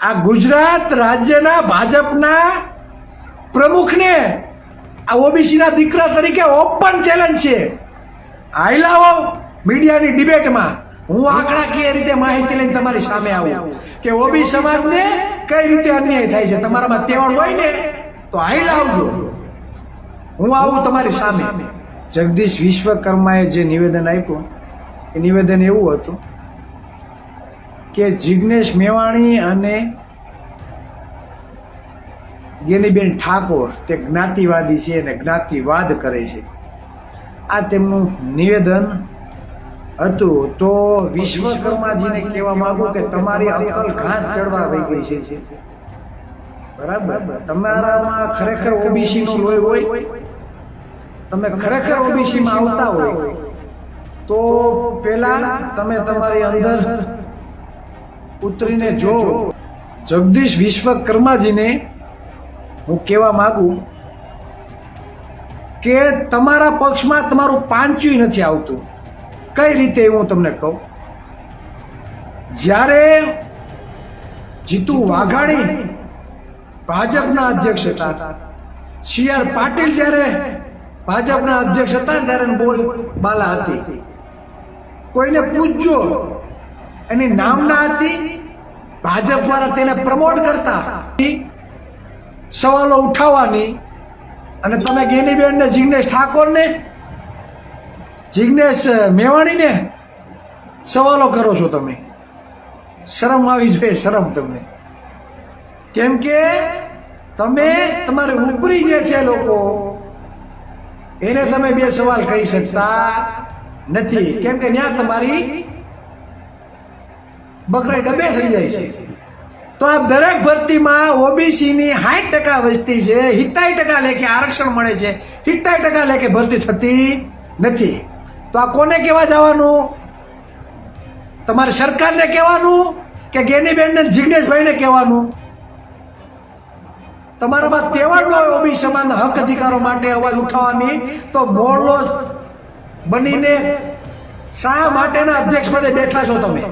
આ ગુજરાત રાજ્યના ભાજપના પ્રમુખને આ ઓબીસીના દીકરા તરીકે ઓપન ચેલેન્જ છે. આયલાઓ મીડિયાની ડિબેટમાં હું આંકડાકીય રીતે માહિતી લઈને તમારી સામે આવું કે ઓબી સમાજને કઈ રીતે અન્યાય થાય છે. તમારામાં તેવડ હોય ને તો આયલા આવજો, હું આવું તમારી સામે. જગદીશ વિશ્વકર્માએ જે નિવેદન આપ્યું એ નિવેદન એવું હતું કે જિગ્નેશ મેવાણી અને ગેનીબેન ઠાકોર તે જ્ઞાતિવાદી છે અને જ્ઞાતિવાદ કરે છે. આ તેમનું નિવેદન હતું. તો વિશ્વકર્માજીને કહેવા માંગુ કે તમારી અક્કલ ઘાસ ચડવા વહી ગઈ છે. બરાબર, તમારામાં ખરેખર ઓબીસી નો લોહી હોય, તમે ખરેખર ઓબીસી માં આવતા હોય તો પેલા તમે તમારી અંદર ઉતરીને જો. જગદીશ વિશ્વકર્માજીને હું કહેવા માંગુ કે તમારા પક્ષમાં તમારું પાંચું નથી આવતું. કઈ રીતે હું તમને કહું. જ્યારે જીતુ વાઘાણી ભાજપના અધ્યક્ષ હતા, સી.આર. પાટીલ જ્યારે ભાજપના અધ્યક્ષ હતા ત્યારે બોલ બાલા હતી. કોઈને પૂછજો, એની નામના હતી, ભાજપ દ્વારા તેને પ્રમોટ કરતા, સવાલો ઉઠાવવાની. અને તમે ગેનીબેન ને જિગ્નેશ ઠાકોર ને જિગ્નેશ મેવાણી ને સવાલો કરો છો. તમે શરમ આવી જોઈએ, શરમ તમને. કેમ કે તમે તમારે ઉપરી જે છે લોકો એને તમે બે સવાલ કહી શકતા નથી. કેમ કે ત્યાં તમારી બકરાઈ ડબે થઈ જાય છે. તો આ દરેક ભરતીમાં ઓબીસી ની 60% વસ્તી છે, 70% લેખે આરક્ષણ મળે છે, 70% લેખે ભરતી થતી નથી. તો આ કોને કહેવા જવાનું? તમારે સરકારને કહેવાનું કે ગેનીબેન ને જિગ્નેશભાઈને કહેવાનું? તમારામાં તેવડ હોય ઓબીસી સમાજના હક અધિકારો માટે અવાજ ઉઠાવવાની, તો મોરલો બનીને શા માટેના અધ્યક્ષ પદે બેઠા છો તમે?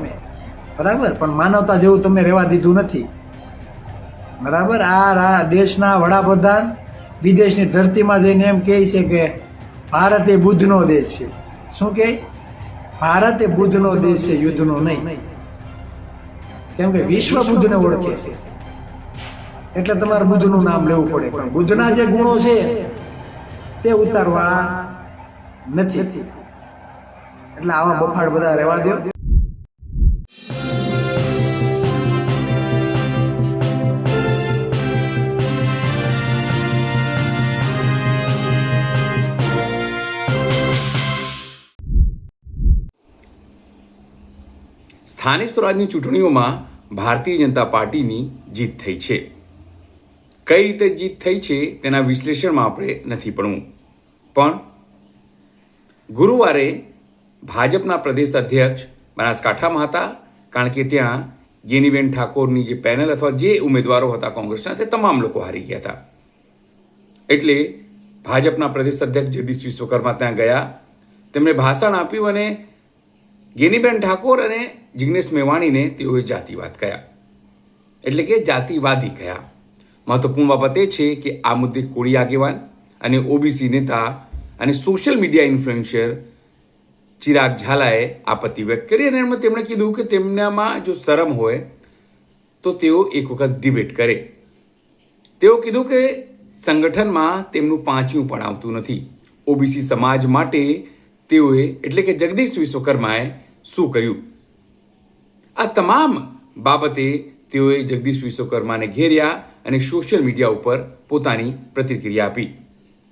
બરાબર, પણ માનવતા જેવું તમે રહેવા દીધું નથી. બરાબર, આ દેશના વડાપ્રધાન વિદેશની ધરતીમાં જઈને એમ કહે છે કે ભારત એ બુદ્ધનો દેશ છે. શું કહે? ભારત એ બુદ્ધનો દેશ છે, યુદ્ધનો નહીં. કેમ કે વિશ્વ બુદ્ધને ઓળખે છે, એટલે તમારે બુદ્ધનું નામ લેવું પડે. પણ બુદ્ધના જે ગુણો છે તે ઉતારવા નથી. એટલે આવા બફાડ બધા રહેવા દો. સ્થાનિક સ્વરાજની ચૂંટણીઓમાં ભારતીય જનતા પાર્ટીની જીત થઈ છે. કઈ રીતે જીત થઈ છે તેના વિશ્લેષણમાં આપણે નથી પડવું. પણ ગુરુવારે ભાજપના પ્રદેશ અધ્યક્ષ બનાસકાંઠામાં હતા, કારણ કે ત્યાં ગેનીબેન ઠાકોરની જે પેનલ અથવા જે ઉમેદવારો હતા કોંગ્રેસના, તે તમામ લોકો હારી ગયા હતા. એટલે ભાજપના પ્રદેશ અધ્યક્ષ જગદીશ વિશ્વકર્મા ત્યાં ગયા, તેમણે ભાષણ આપ્યું અને ગેનીબેન ઠાકોર અને જિગ્નેશ મેવાણીને તેઓએ જાતિવાદ કહ્યા, એટલે કે જાતિવાદી કહ્યા. મહત્વપૂર્ણ બાબત એ છે કે આ મુદ્દે કોળી આગેવાન અને ઓબીસી નેતા અને સોશિયલ મીડિયા ઇન્ફ્લુએન્સર ચિરાગ ઝાલાએ આપત્તિ વ્યક્ત કરી અને તેમણે કીધું કે તેમનામાં જો શરમ હોય તો તેઓ એક વખત ડિબેટ કરે. તેઓ કીધું કે સંગઠનમાં તેમનું પાંચું પણ આવતું નથી. ઓબીસી સમાજ માટે તેઓએ એટલે કે જગદીશ વિશ્વકર્માએ શું કર્યું? આ તમામ બાબતે તેઓએ જગદીશ વિશ્વકર્માને ઘેર્યા અને સોશિયલ મીડિયા ઉપર પોતાની પ્રતિક્રિયા આપી.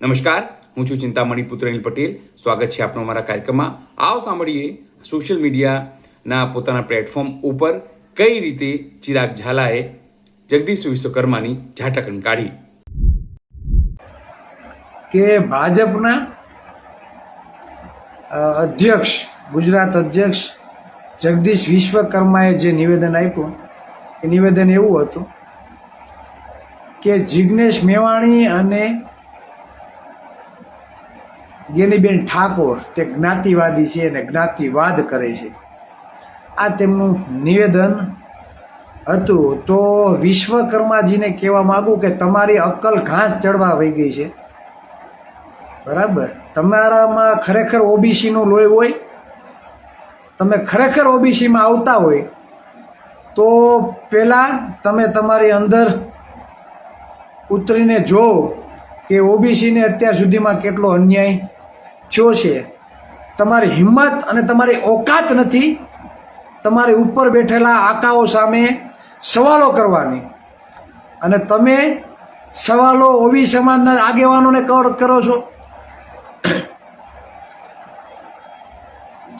નમસ્કાર, હું છું ચિંતામણી પુત્ર અનિલ પટેલ. સ્વાગત છે આપનો અમારા કાર્યક્રમમાં. આવો સાંભળીએ સોશિયલ મીડિયાના પોતાના પ્લેટફોર્મ ઉપર કઈ રીતે ચિરાગ ઝાલાએ જગદીશ વિશ્વકર્માની ઝાટકણી કાઢી. કે ભાજપના અધ્યક્ષ, ગુજરાત અધ્યક્ષ જગદીશ વિશ્વકર્માએ જે નિવેદન આપ્યું એ નિવેદન એવું હતું કે જિગ્નેશ મેવાણી અને ગેનીબેન ઠાકોર તે જ્ઞાતિવાદી છે અને જ્ઞાતિવાદ કરે છે. આ તેમનું નિવેદન હતું તો વિશ્વકર્માજીને કહેવા માંગુ કે તમારી અક્કલ ઘાસ ચડવા વહી ગઈ છે. બરાબર, તમારામાં ખરેખર ઓબીસીનું લોહી હોય, તમે ખરેખર ઓબીસીમાં આવતા હોય તો પહેલાં તમે તમારી અંદર ઉતરીને જોવો કે ઓબીસીને અત્યાર સુધીમાં કેટલો અન્યાય થયો છે. તમારી હિંમત અને તમારી ઓકાત નથી તમારી ઉપર બેઠેલા આકાઓ સામે સવાલો કરવાની, અને તમે સવાલો ઓબી સમાજના આગેવાનોને કરો છો.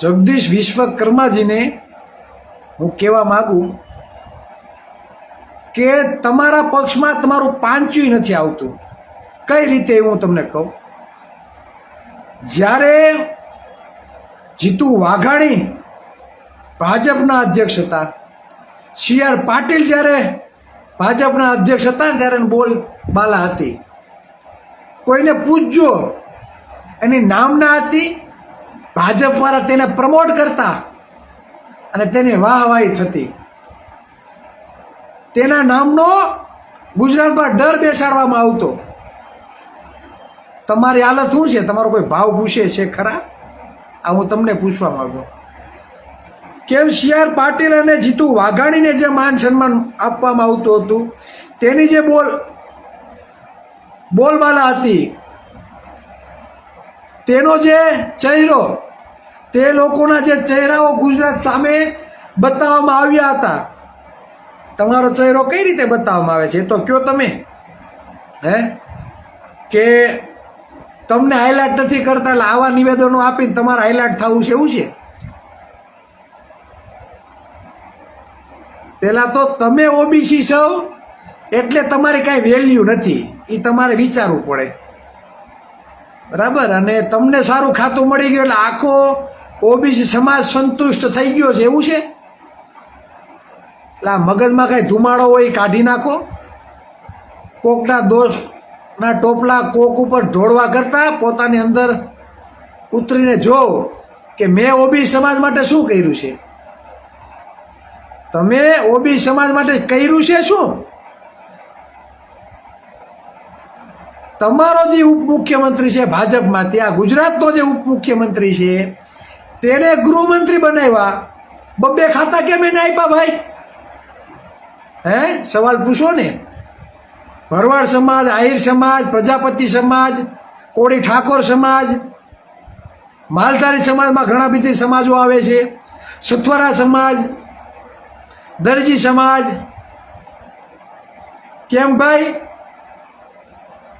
જગદીશ વિશ્વકર્માજીને હું કહેવા માગું કે તમારા પક્ષમાં તમારું પાંચ્યું નથી આવતું. કઈ રીતે હું તમને કહું. જ્યારે જીતુ વાઘાણી ભાજપના અધ્યક્ષ હતા, સી.આર. પાટીલ જ્યારે ભાજપના અધ્યક્ષ હતા ત્યારે બોલબાલા હતી. કોઈને પૂછજો, એની નામના હતી, ભાજપવાળા તેને પ્રમોટ કરતા અને તેની વાહવાહી થતી. તેના નામનો ગુજરાતમાં ડર બેસાડવામાં આવતો. તમારી હાલત શું છે? તમારો કોઈ ભાવ પૂછે છે ખરા? આ હું તમને પૂછવા માંગુ. કેમ સી.આર. પાટીલ અને જીતુ વાઘાણીને જે માન સન્માન આપવામાં આવતું હતું, તેની જે બોલબાલા હતી, તેનો જે ચહેરો, તે લોકોના જે ચહેરાઓ ગુજરાત સામે બતાવવામાં આવ્યા હતા. તમારો ચહેરો કઈ રીતે બતાવવામાં આવે છે એ તો કયો તમે. કે તમને હાઇલાઇટ નથી કરતા એટલે આવા નિવેદનો આપીને તમારે હાઇલાઇટ થવું છે એવું છે? પહેલાં તો તમે ઓબીસી છો એટલે તમારી કાંઈ વેલ્યુ નથી, એ તમારે વિચારવું પડે. બરાબર, અને તમને સારું ખાતું મળી ગયું એટલે આખો ઓબીસી સમાજ સંતુષ્ટ થઈ ગયો છે એવું છે? એટલે આ મગજમાં કાંઈ ધુમાડો હોય એ કાઢી નાખો. કોકના દોષના ટોપલા કોક ઉપર ઢોળવા કરતાં પોતાની અંદર ઉતરીને જોવો કે મેં ઓબીસી સમાજ માટે શું કર્યું છે. તમે ઓબીસી સમાજ માટે કર્યું છે શું? તમારો જે ઉપમુખ્યમંત્રી છે ભાજપમાંથી, આ ગુજરાતનો જે ઉપમુખ્યમંત્રી છે તેને ગૃહમંત્રી બનાવ્યા, બબ્બે ખાતા કેમ એને આપ્યા ભાઈ? સવાલ પૂછો ને. ભરવાડ સમાજ, આહિર સમાજ, પ્રજાપતિ સમાજ, કોળી ઠાકોર સમાજ, માલધારી સમાજમાં ઘણા બધી સમાજો આવે છે, સુથવારા સમાજ, દરજી સમાજ. કેમ ભાઈ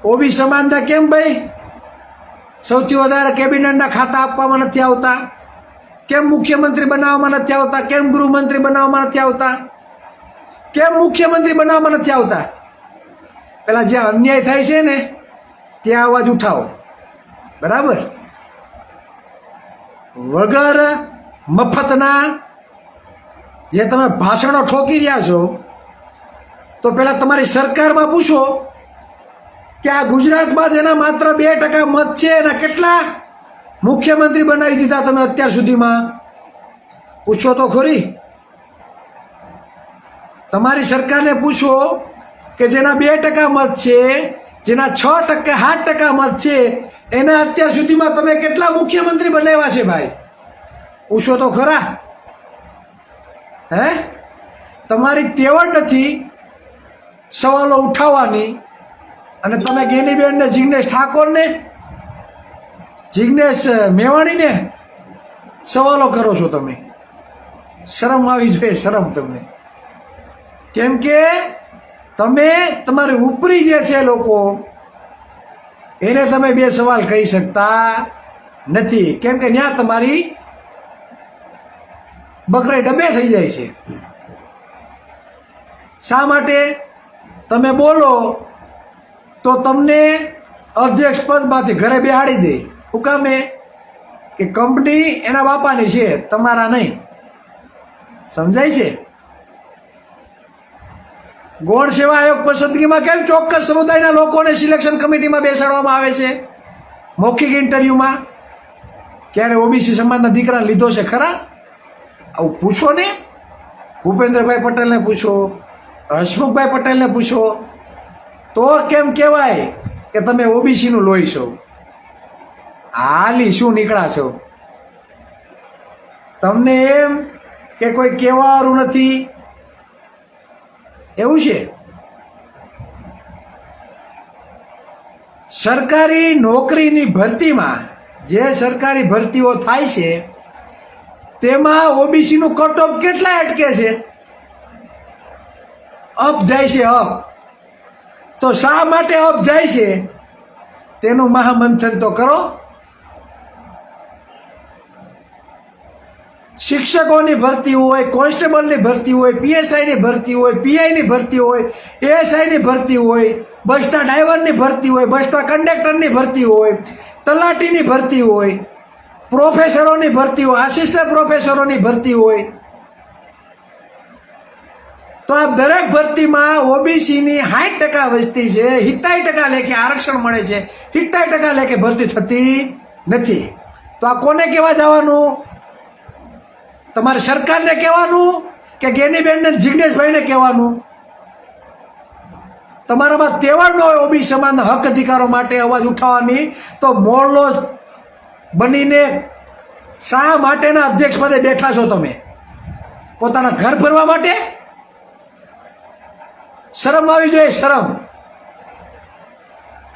ઓબી સમાજના કેમ ભાઈ સૌથી વધારે કેબિનેટના ખાતા આપવામાં નથી આવતા? કેમ મુખ્યમંત્રી બનાવવામાં નથી આવતા? કેમ ગૃહમંત્રી બનાવવામાં નથી આવતા? કેમ મુખ્યમંત્રી બનાવવામાં નથી આવતા? પેલા જ્યાં અન્યાય થાય છે ને ત્યાં અવાજ ઉઠાવો. બરાબર, વગર મફતના જે તમે ભાષણો ઠોકી રહ્યા છો તો પેલા તમારી સરકારમાં પૂછો કે આ ગુજરાતમાં જેના માત્ર 2% મત છે એના કેટલા મુખ્યમંત્રી બનાવી દીધા તમે અત્યાર સુધીમાં? પૂછો તો ખરી. તમારી સરકારને પૂછો કે જેના 2% મત છે, જેના 7% મત છે, એના અત્યાર સુધીમાં તમે કેટલા મુખ્યમંત્રી બનાવ્યા છે ભાઈ? પૂછો તો ખરા. તમારી તેવડ નથી સવાલો ઉઠાવવાની, અને તમે ગેનીબેન ને જિગ્નેશ ઠાકોરને, જિગ્નેશ મેવાણીને સવાલો કરો છો તમે. શરમ આવી જોઈએ, શરમ તમને. કેમ કે તમે તમારી ઉપરી જે છે લોકો એને તમે 2 સવાલ કહી શકતા નથી. કેમ કે ત્યાં તમારી બકરાઈ ડબે થઈ જાય છે. શા માટે? તમે બોલો તો તમને અધ્યક્ષ પદમાંથી ઘરે બેહાડી દે. શું કામે? કે કંપની એના બાપાની છે, તમારા નહીં. સમજાય છે? ગૌણ સેવા આયોગ પસંદગીમાં કેમ ચોક્કસ સમુદાયના લોકોને સિલેક્શન કમિટીમાં બેસાડવામાં આવે છે મૌખિક ઇન્ટરવ્યુમાં? ક્યારે ઓબીસી સમાજના દીકરાને લીધો છે ખરા? આવું પૂછો ને. ભૂપેન્દ્રભાઈ પટેલને પૂછો, હસમુખભાઈ પટેલને પૂછો, તો કેમ કહેવાય કે તમે ઓબીસીનું લોહી છો? હાલી શું નીકળ્યા છો? તમને એમ કે કોઈ કહેવાવાળું નથી એવું છે? સરકારી નોકરીની ભરતીમાં જે સરકારી ભરતીઓ થાય છે તેમાં ઓબીસીનું કટ ઓફ કેટલા અટકે છે? અપ જાય છે, અપ. તો શા માટે અપ જાય છે તેનું મહામંથન તો કરો. શિક્ષકોની ભરતી હોય, કોન્સ્ટેબલની ભરતી હોય, પીએસઆઈની ભરતી હોય, પીઆઈની ભરતી હોય, એએસઆઈની ભરતી હોય, બસના ડ્રાઈવરની ભરતી હોય, બસના કંડક્ટરની ભરતી હોય, તલાટીની ભરતી હોય, પ્રોફેસરોની ભરતી હોય, આસિસ્ટન્ટ પ્રોફેસરોની ભરતી હોય, તો આ દરેક ભરતીમાં ઓબીસીની 60% વસ્તી છે, 70% લેખે આરક્ષણ મળે છે, 70% લેખે ભરતી થતી નથી. તો આ કોને કહેવા જવાનું? તમારે સરકારને કહેવાનું કે ગેનીબેનને જિગ્નેશભાઈને કહેવાનું? તમારામાં તેવડ ન હોય ઓબીસી સમાજના હક અધિકારો માટે અવાજ ઉઠાવવાની, તો મોરલો બનીને શા માટેના અધ્યક્ષ પદે બેઠા છો તમે? પોતાના ઘર ભરવા માટે? શરમ આવી જોઈએ, શરમ.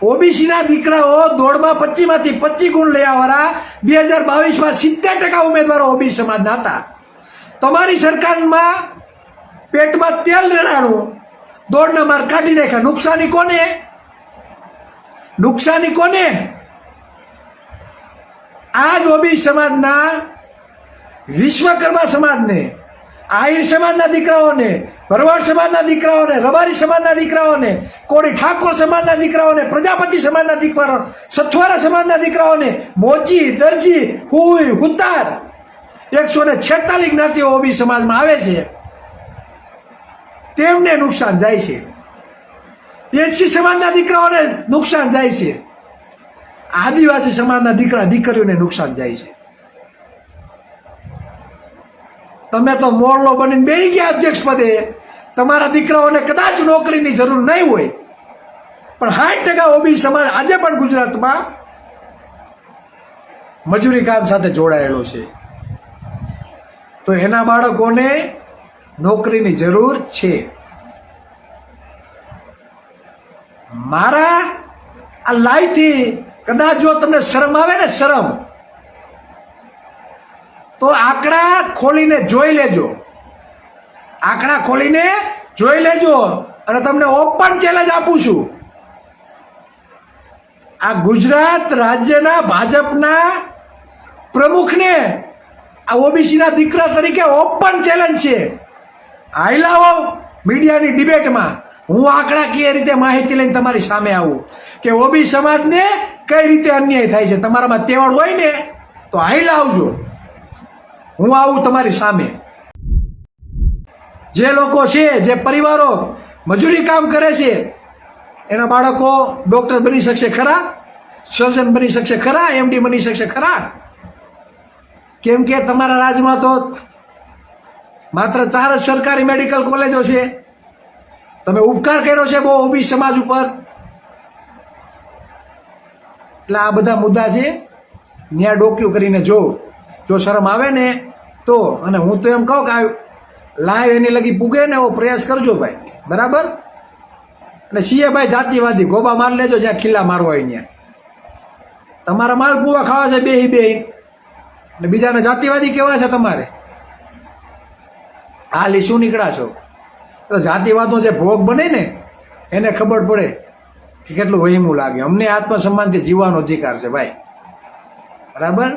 ઓબીસીના દીકરાઓ દોડમાં 25માંથી 25 ગુણ લેવાવાળા 2022માં 70% ઉમેદવારો ઓબીસી સમાજના હતા. તમારી સરકારમાં પેટમાં તેલ રેડાણું, દોડના માર્ક કાઢી નાખ્યા. નુકસાની કોને? નુકસાની કોને? આ જ ઓબીસી સમાજના, વિશ્વકર્મા સમાજને, આહિર સમાજના દીકરાઓને, ભરવાડ સમાજના દીકરાઓને, રબારી સમાજના દીકરાઓને, કોળી ઠાકોર સમાજના દીકરાઓને, પ્રજાપતિ સમાજના દીકરાઓ, સથવારા સમાજના દીકરાઓને, મોચી, દરજી, હુઈ, હુતાર 146 જ્ઞાતિઓ ઓબીસી સમાજમાં આવે છે, તેમને નુકસાન જાય છે. એસસી સમાજના દીકરાઓને નુકસાન જાય છે. આદિવાસી સમાજના દીકરીઓને નુકસાન જાય છે. તમે તો મોરલો બનીને બેસી ગયા અધ્યક્ષ પદે. તમારા દીકરાઓને કદાચ નોકરીની જરૂર નહીં હોય, પણ 60% ઓબીસી સમાજ આજે પણ ગુજરાતમાં મજૂરી કામ સાથે જોડાયેલો છે. તો એના બાળકોને નોકરીની જરૂર છે. મારા આ લાઈવથી કદાચ જો તમને શરમ આવે ને, શરમ, તો આંકડા ખોલીને જોઈ લેજો. આંકડા ખોલીને જોઈ લેજો. અને તમને ઓપન ચેલેન્જ આપું છું, આ ગુજરાત રાજ્યના ભાજપના પ્રમુખને આ ઓબીસીના દીકરા તરીકે ઓપન ચેલેન્જ છે. હાઈલાવો મીડિયાની ડિબેટમાં, હું આંકડાકીય રીતે માહિતી લઈને તમારી સામે આવું કે ઓબીસી સમાજને કઈ રીતે અન્યાય થાય છે. તમારામાં તેવડ હોય ને તો હાઈલાવજો. હું આવું તમારી સામે. જે લોકો છે, જે પરિવારો મજૂરી કામ કરે છે, એના બાળકો ડોક્ટર બની શકશે ખરા? સર્જન બની શકશે ખરા? એમડી બની શકશે ખરા? કેમ કે તમારા રાજ્યમાં તો માત્ર 4 જ સરકારી મેડિકલ કોલેજો છે. તમે ઉપકાર કર્યો છે બહુ ઓબીસી સમાજ ઉપર. એટલે આ બધા મુદ્દા છે, ન્યા ડોક્યુ કરીને જો શરમ આવે ને તો. અને હું તો એમ કહું કે લાઈવ એની લગી પૂગે ને એવો પ્રયાસ કરજો ભાઈ, બરાબર? અને સીએ ભાઈ જાતિવાદી ગોબા માર લેજો જ્યાં ખીલા મારવા હોય ત્યાં. તમારા માલ પૂવા ખાવા છે બેહી ને બીજાને જાતિવાદી કેવા છે તમારે? હાલ શું નીકળ્યા છો? તો જાતિવાદનો જે ભોગ બને ને એને ખબર પડે કે કેટલું વહીમું લાગે. અમને આત્મસન્માનથી જીવવાનો અધિકાર છે ભાઈ, બરાબર?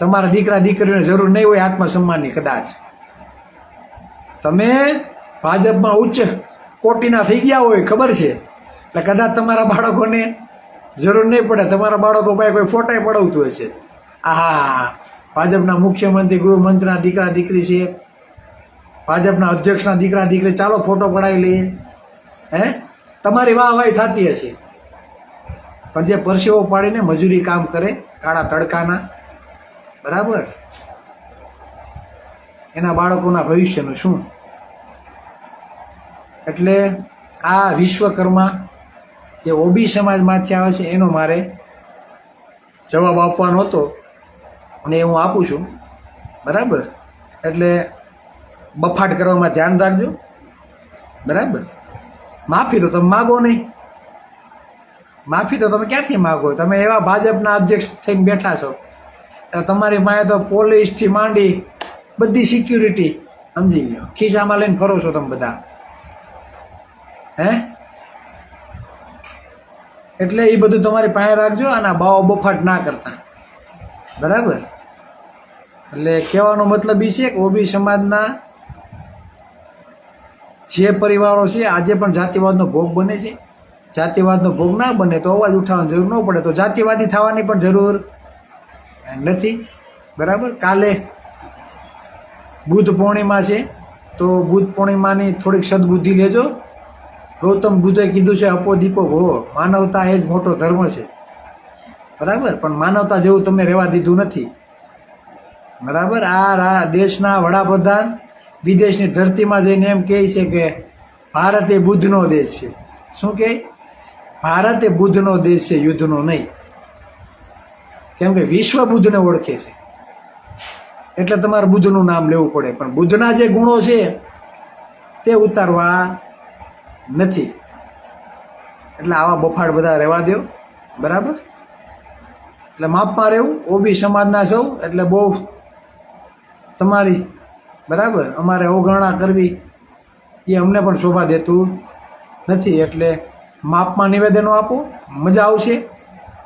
તમારા દીકરા દીકરીઓને જરૂર નહીં હોય આત્મસન્માનની. કદાચ તમે ભાજપમાં ઉચ્ચ કોટીના થઈ ગયા હોય, ખબર છે, એટલે કદાચ તમારા બાળકોને જરૂર નહીં પડે. તમારા બાળકો ભાઈ કોઈ ફોટા પડાવતું હશે, આહા ભાજપના મુખ્યમંત્રી, ગૃહમંત્રીના દીકરા દીકરી છે, ભાજપના અધ્યક્ષના દીકરા દીકરી, ચાલો ફોટો પડાવી લઈએ. હે, તમારી વાહવાહી થતી હશે. પણ જે પરસેવો પાડીને મજૂરી કામ કરે કાળા તડકાના, બરાબર, એના બાળકોના ભવિષ્યનું શું? એટલે આ વિશ્વકર્મા જે ઓબી સમાજમાંથી આવે છે એનો મારે જવાબ આપવાનો હતો અને એ હું આપું છું. બરાબર? એટલે બફાટ કરવામાં ધ્યાન રાખજો. બરાબર? માફી તો તમે માગો નહીં. માફી તો તમે ક્યાંથી માગો? તમે એવા ભાજપના અધ્યક્ષ થઈને બેઠા છો, તમારી પાસે તો પોલીસથી માંડી બધી સિક્યુરિટી સમજી લ્યો ખિસ્સામાં લઈને ફરો છો તમે બધા. હે? એટલે એ બધું તમારી પાસે રાખજો અને બાવો બફાટ ના કરતા. બરાબર? એટલે કહેવાનો મતલબ એ છે કે ઓબી સમાજના જે પરિવારો છે આજે પણ જાતિવાદનો ભોગ બને છે. જાતિવાદનો ભોગ ના બને તો અવાજ ઉઠાવવાની જરૂર ન પડે, તો જાતિવાદી થવાની પણ જરૂર નથી. બરાબર? કાલે બુદ્ધ પૂર્ણિમા છે, તો બુદ્ધ પૂર્ણિમાની થોડીક સદબુદ્ધિ લેજો. ગૌતમ બુદ્ધે કીધું છે અપો દીપો ભો, માનવતા એ જ મોટો ધર્મ છે. બરાબર? પણ માનવતા જેવું તમે રહેવા દીધું નથી. બરાબર? આ દેશના વડાપ્રધાન વિદેશની ધરતીમાં જઈને એમ કહે છે કે ભારત એ બુદ્ધનો દેશ છે. શું કહે? ભારત એ બુદ્ધનો દેશ છે, યુદ્ધનો નહીં. કેમ કે વિશ્વ બુદ્ધને ઓળખે છે એટલે તમારે બુદ્ધનું નામ લેવું પડે, પણ બુદ્ધના જે ગુણો છે તે ઉતારવા નથી. એટલે આવા બફાડ બધા રહેવા દો. બરાબર? એટલે માપમાં રહેવું. ઓબી સમાજના સૌ એટલે બહુ તમારી બરાબર અમારે અવગણના કરવી એ અમને પણ શોભા દેતું નથી. એટલે માપમાં નિવેદનો આપો, મજા આવશે.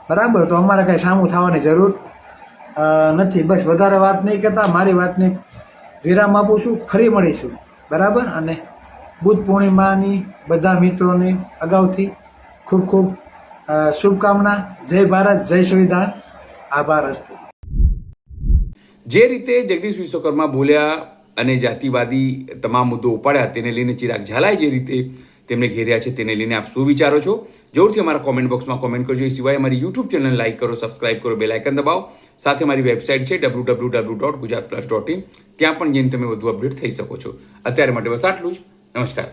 બરાબર? તો અમારે કાંઈ સામું થવાની જરૂર નથી. બસ વધારે વાત નહીં કરતા મારી વાતને વિરામ આપું છું. ફરી મળીશું. બરાબર? અને બુદ્ધ પૂર્ણિમાની બધા મિત્રોને અગાઉથી ખૂબ ખૂબ શુભકામના. જય ભારત, જય સંવિધાન. આભાર. અસ્તુ. જે રીતે જગદીશ વિશ્વકર્મા બોલ્યા અને જાતિવાદી તમામ મુદ્દો ઉપાડ્યા તેને લઈને ચિરાગ ઝાલાએ જે રીતે તેમને ઘેર્યા છે તેને લઈને આપ શું વિચારો છો? જરૂરથી અમારા કોમેન્ટ બોક્સમાં કોમેન્ટ કરજો. એ સિવાય અમારી યુટ્યુબ ચેનલને લાઈક કરો, સબસ્ક્રાઇબ કરો, બેલ આઇકન દબાવો. સાથે મારી વેબસાઇટ છે www.gujaratplus.in, ત્યાં પણ જઈને તમે વધુ અપડેટ થઈ શકો છો. અત્યારે માટે બસ આટલું જ. નમસ્કાર.